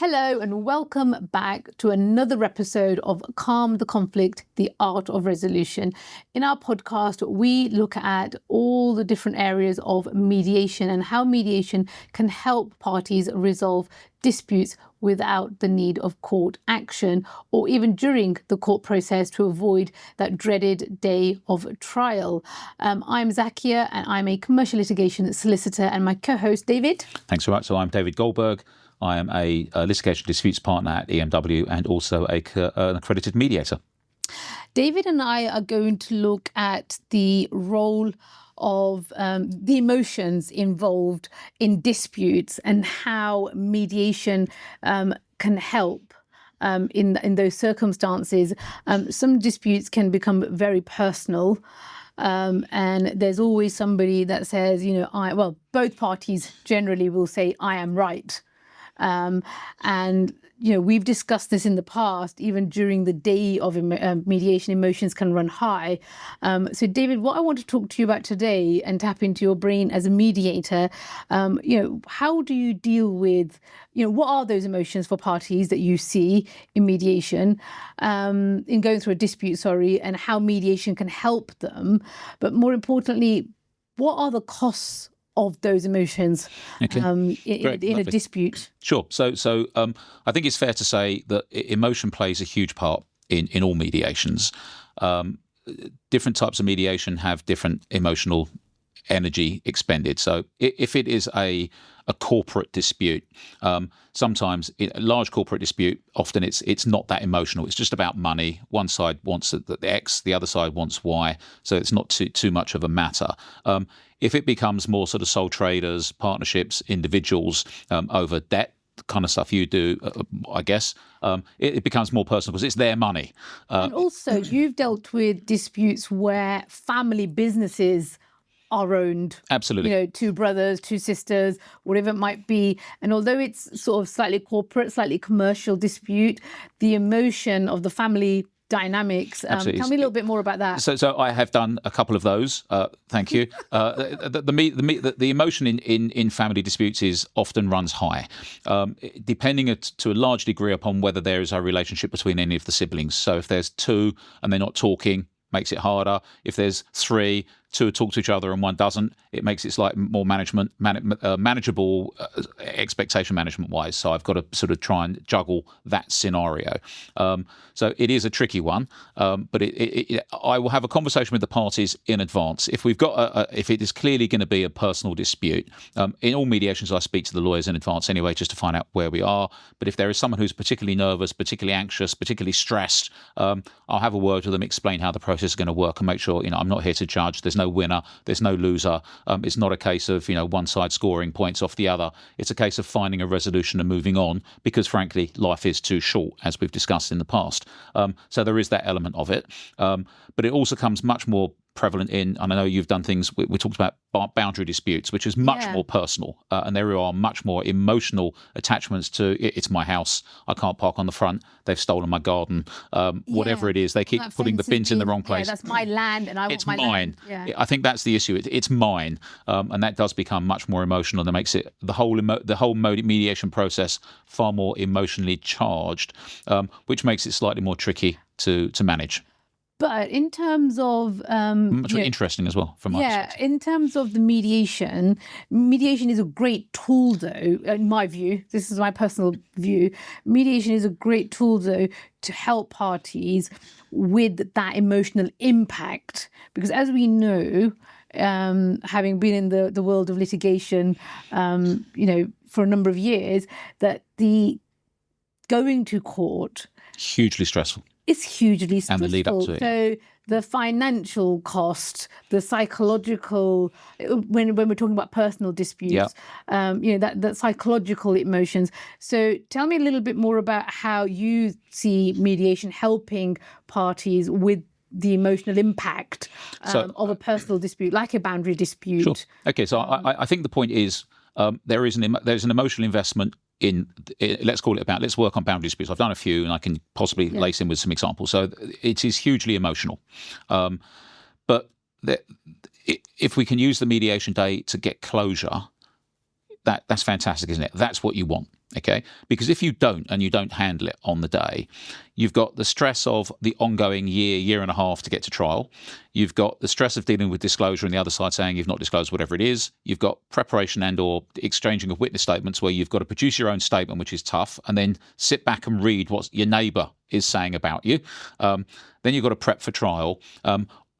Hello and welcome back to another episode of Calm the Conflict, the Art of Resolution. In our podcast, we look at all the different areas of mediation and how mediation can help parties resolve disputes without the need of court action or even during the court process to avoid that dreaded day of trial. I'm Zakia and I'm a commercial litigation solicitor, and my co-host David. Thanks very much. So I'm David Goldberg. I am a litigation disputes partner at EMW and also an accredited mediator. David and I are going to look at the role of the emotions involved in disputes and how mediation can help in those circumstances. Some disputes can become very personal. And there's always somebody that says, both parties generally will say, I am right. And, we've discussed this in the past, even during the day of mediation, emotions can run high. So, David, what I want to talk to you about today and tap into your brain as a mediator, how do you deal with, what are those emotions for parties that you see in mediation, in going through a dispute, and how mediation can help them? But more importantly, what are the costs of those emotions in a dispute? Sure. So I think it's fair to say that emotion plays a huge part in all mediations. Different types of mediation have different emotional energy expended. So if it is a corporate dispute, sometimes a large corporate dispute, often it's not that emotional. It's just about money. One side wants the X, the other side wants Y. So it's not too much of a matter. If it becomes more sort of sole traders, partnerships, individuals over debt, the kind of stuff you do, I guess, it becomes more personal because it's their money. And also, you've dealt with disputes where family businesses are owned. Absolutely. Two brothers, two sisters, whatever it might be. And although it's sort of slightly corporate, slightly commercial dispute, the emotion of the family dynamics. Tell me a little bit more about that. So I have done a couple of those. Thank you. The emotion in family disputes often runs high, depending to a large degree upon whether there is a relationship between any of the siblings. So if there's two and they're not talking, makes it harder. If there's three, two talk to each other and one doesn't, it makes it slightly more manageable expectation management wise. So I've got to sort of try and juggle that scenario. So it is a tricky one, but I will have a conversation with the parties in advance. If we've got if it is clearly going to be a personal dispute, in all mediations I speak to the lawyers in advance anyway, just to find out where we are. But if there is someone who's particularly nervous, particularly anxious, particularly stressed, I'll have a word with them, explain how the process is going to work, and make sure I'm not here to judge. There's no winner, there's no loser. It's not a case of one side scoring points off the other. It's a case of finding a resolution and moving on, because frankly life is too short, as we've discussed in the past. So there is that element of it, but it also comes much more prevalent and I know you've done things, we talked about boundary disputes, which is much more personal, and there are much more emotional attachments to it's my house, I can't park on the front, they've stolen my garden, whatever it is, they keep putting the bins in the wrong place. That's my land and I want my mine. Land. Yeah. I think that's the issue. It's mine, and that does become much more emotional. That makes it the whole mediation process far more emotionally charged, which makes it slightly more tricky to manage. But in terms of much more interesting as well from my perspective. In terms of the mediation is a great tool, though. In my view, this is my personal view. Mediation is a great tool, though, to help parties with that emotional impact, because as we know, having been in the world of litigation, for a number of years, that the going to court hugely stressful. It's hugely stressful. And the lead up to it. So the financial cost, the psychological, when we're talking about personal disputes, that psychological emotions. So tell me a little bit more about how you see mediation helping parties with the emotional impact of a personal dispute, like a boundary dispute. Sure. Okay, so I think the point is there's an emotional investment in, let's work on boundary disputes. I've done a few and I can possibly lace in with some examples. So it is hugely emotional. But if we can use the mediation day to get closure, that's fantastic, isn't it? That's what you want. okay? Because if you don't and you don't handle it on the day, you've got the stress of the ongoing year and a half to get to trial. You've got the stress of dealing with disclosure and the other side saying you've not disclosed whatever it is. You've got preparation and or exchanging of witness statements where you've got to produce your own statement, which is tough, and then sit back and read what your neighbour is saying about you. Then you've got to prep for trial.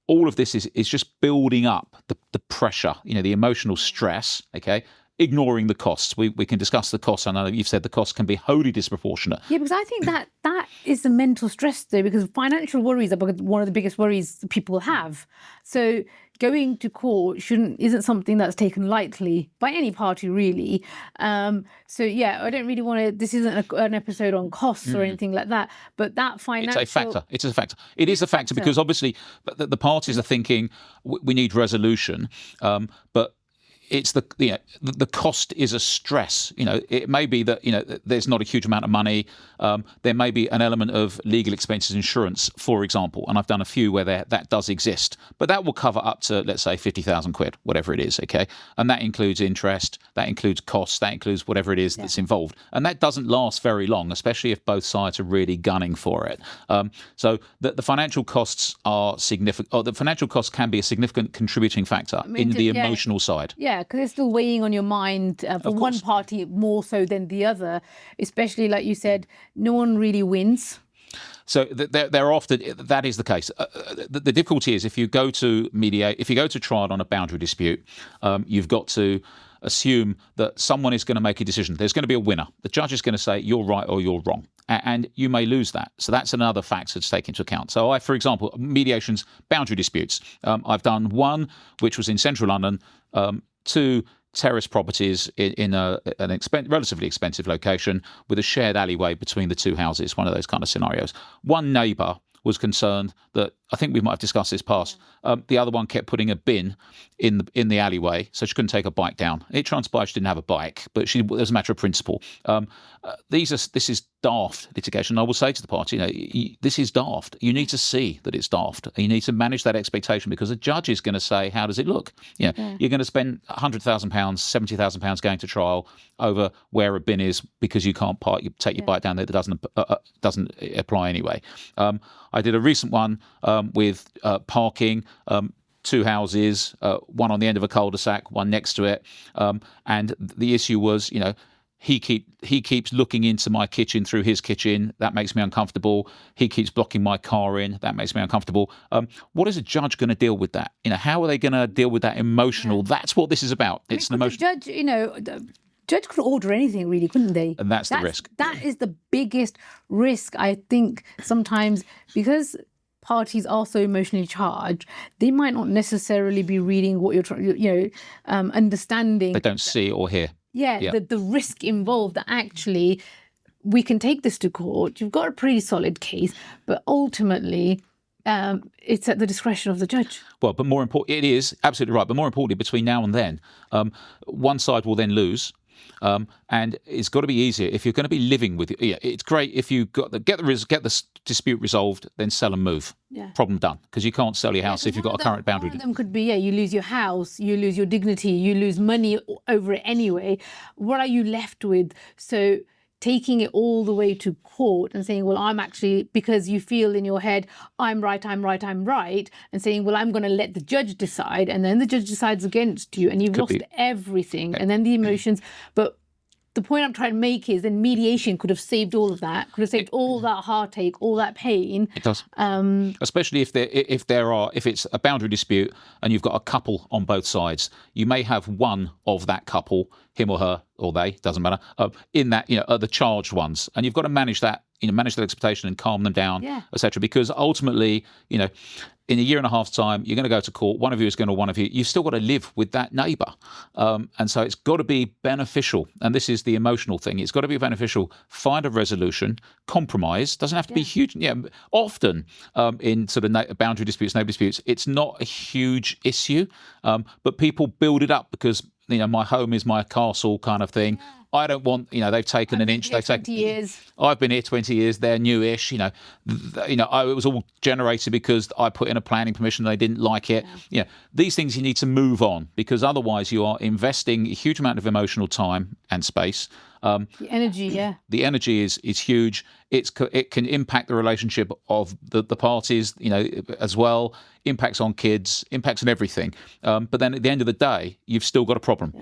All of this is just building up the pressure, the emotional stress, okay? Ignoring the costs. We can discuss the costs. I know you've said the costs can be wholly disproportionate. Yeah, because I think that is the mental stress though, because financial worries are one of the biggest worries people have. So going to court isn't something that's taken lightly by any party really. So yeah, I don't really want to. This isn't an episode on costs or anything like that. But that financial, it's a factor. It is a factor because obviously the parties are thinking we need resolution, but it's the cost is a stress. It may be that there's not a huge amount of money. There may be an element of legal expenses insurance, for example, and I've done a few where that does exist, but that will cover up to, let's say, 50,000 quid, whatever it is, okay? And that includes interest, that includes costs, that includes whatever it is that's involved, and that doesn't last very long, especially if both sides are really gunning for it. So the financial costs are significant. Or the financial costs can be a significant contributing factor in the emotional side. Yeah, because it's still weighing on your mind for one party more so than the other, especially like you said, no one really wins. So they're often, that is the case. The difficulty is if you go to trial on a boundary dispute, you've got to assume that someone is going to make a decision. There's going to be a winner. The judge is going to say you're right or you're wrong, and you may lose that. So that's another factor to take into account. So for example, mediations, boundary disputes. I've done one which was in central London, 2 terrace properties in a relatively expensive location with a shared alleyway between the 2 houses, one of those kind of scenarios. One neighbour was concerned that, I think we might have discussed this past, the other one kept putting a bin in the alleyway, so she couldn't take a bike down. It transpired she didn't have a bike, but it was a matter of principle. This is daft litigation. I will say to the party, this is daft. You need to see that it's daft. You need to manage that expectation because a judge is going to say, how does it look? You're going to spend £100,000, £70,000 going to trial over where a bin is because you can't take your bike down there. That doesn't apply anyway. I did a recent one with parking, 2 houses, one on the end of a cul-de-sac, one next to it, and the issue was, he keeps looking into my kitchen through his kitchen. That makes me uncomfortable. He keeps blocking my car in. That makes me uncomfortable. What is a judge going to deal with that? How are they going to deal with that emotional? Yeah. That's what this is about. It's an emotion. The judge could order anything, really, couldn't they? And that's the risk. That is the biggest risk, I think, sometimes, because parties are so emotionally charged, they might not necessarily be reading what you're trying, understanding. They don't see or hear. Yeah. The risk involved that actually we can take this to court. You've got a pretty solid case, but ultimately it's at the discretion of the judge. Well, but more important, it is absolutely right. But more importantly, between now and then, one side will then lose. And it's got to be easier if you're going to be living with it. Yeah, it's great if you get the dispute resolved, then sell and move. Yeah. Problem done. Because you can't sell your house if you've got a current boundary. One of them could be, you lose your house, you lose your dignity, you lose money over it anyway. What are you left with? So taking it all the way to court and saying, well, I'm actually, because you feel in your head, I'm right, and saying, well, I'm going to let the judge decide, and then the judge decides against you, and you've lost everything, and then the emotions. But the point I'm trying to make is then mediation could have saved all of that, could have saved all that heartache, all that pain. It does. Especially if it's a boundary dispute and you've got a couple on both sides. You may have one of that couple, him or her or they, doesn't matter, in that, are the charged ones. And you've got to manage that, manage their expectation and calm them down, etc. Because ultimately, in a year and a half's time, you're going to go to court. One of you is going to one of you. You've still got to live with that neighbour. And so it's got to be beneficial. And this is the emotional thing. It's got to be beneficial. Find a resolution, compromise. Doesn't have to be huge. Often in sort of boundary disputes, neighbour disputes, it's not a huge issue. But people build it up because, my home is my castle kind of thing. I don't want, they've taken an inch. They've taken 20 years. I've been here 20 years. They're newish. It was all generated because I put in a planning permission. They didn't like it. These things you need to move on because otherwise you are investing a huge amount of emotional time and space. The energy, yeah. The energy is huge. It can impact the relationship of the parties, as well. Impacts on kids, impacts on everything. But then at the end of the day, you've still got a problem.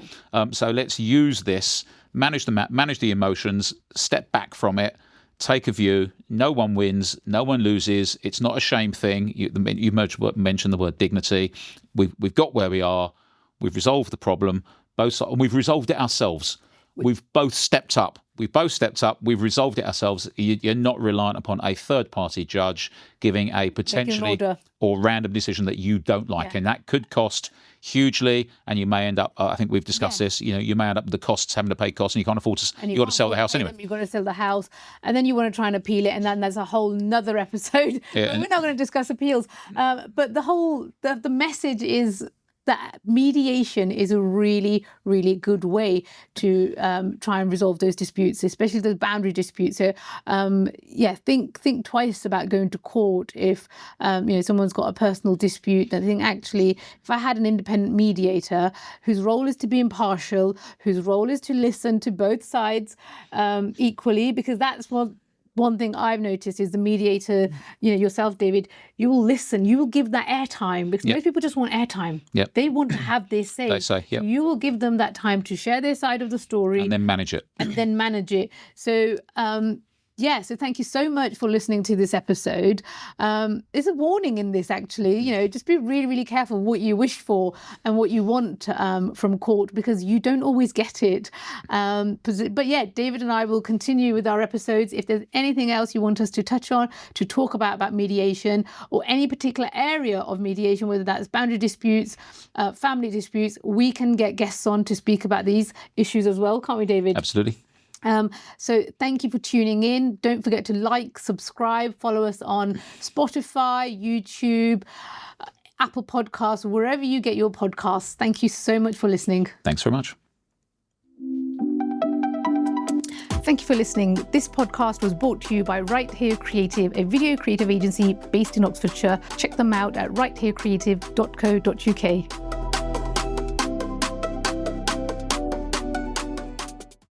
So let's use this, manage the emotions, step back from it, take a view. No one wins, no one loses. It's not a shame thing. You mentioned the word dignity. We've got where we are. We've resolved the problem. Both sides, and we've resolved it ourselves. We've both stepped up. We've resolved it ourselves. You're not reliant upon a third-party judge giving a potentially or random decision that you don't like. And that could cost hugely, and you may end up, I think we've discussed this, you may end up with the costs, having to pay costs, and you can't afford to, you've got to sell the house anyway. You've got to sell the house, and then you want to try and appeal it, and then there's a whole nother episode. We're not going to discuss appeals. But the message is that mediation is a really, really good way to try and resolve those disputes, especially those boundary disputes. So, think twice about going to court if someone's got a personal dispute. I think actually, if I had an independent mediator whose role is to be impartial, whose role is to listen to both sides equally, because that's one thing I've noticed is the mediator, yourself, David, you will listen, you will give that airtime, because most people just want airtime. They want to have their say. They say, So you will give them that time to share their side of the story. And then manage it. So, so thank you so much for listening to this episode. There's a warning in this, actually. Just be really, really careful what you wish for and what you want from court, because you don't always get it. But yeah, David and I will continue with our episodes. If there's anything else you want us to touch on, to talk about mediation, or any particular area of mediation, whether that's boundary disputes, family disputes, we can get guests on to speak about these issues as well, can't we, David? Absolutely. So thank you for tuning in. Don't forget to like, subscribe, follow us on Spotify, YouTube, Apple Podcasts, wherever you get your podcasts. Thank you so much for listening. Thanks very much. Thank you for listening. This podcast was brought to you by Right Here Creative, a video creative agency based in Oxfordshire. Check them out at rightherecreative.co.uk.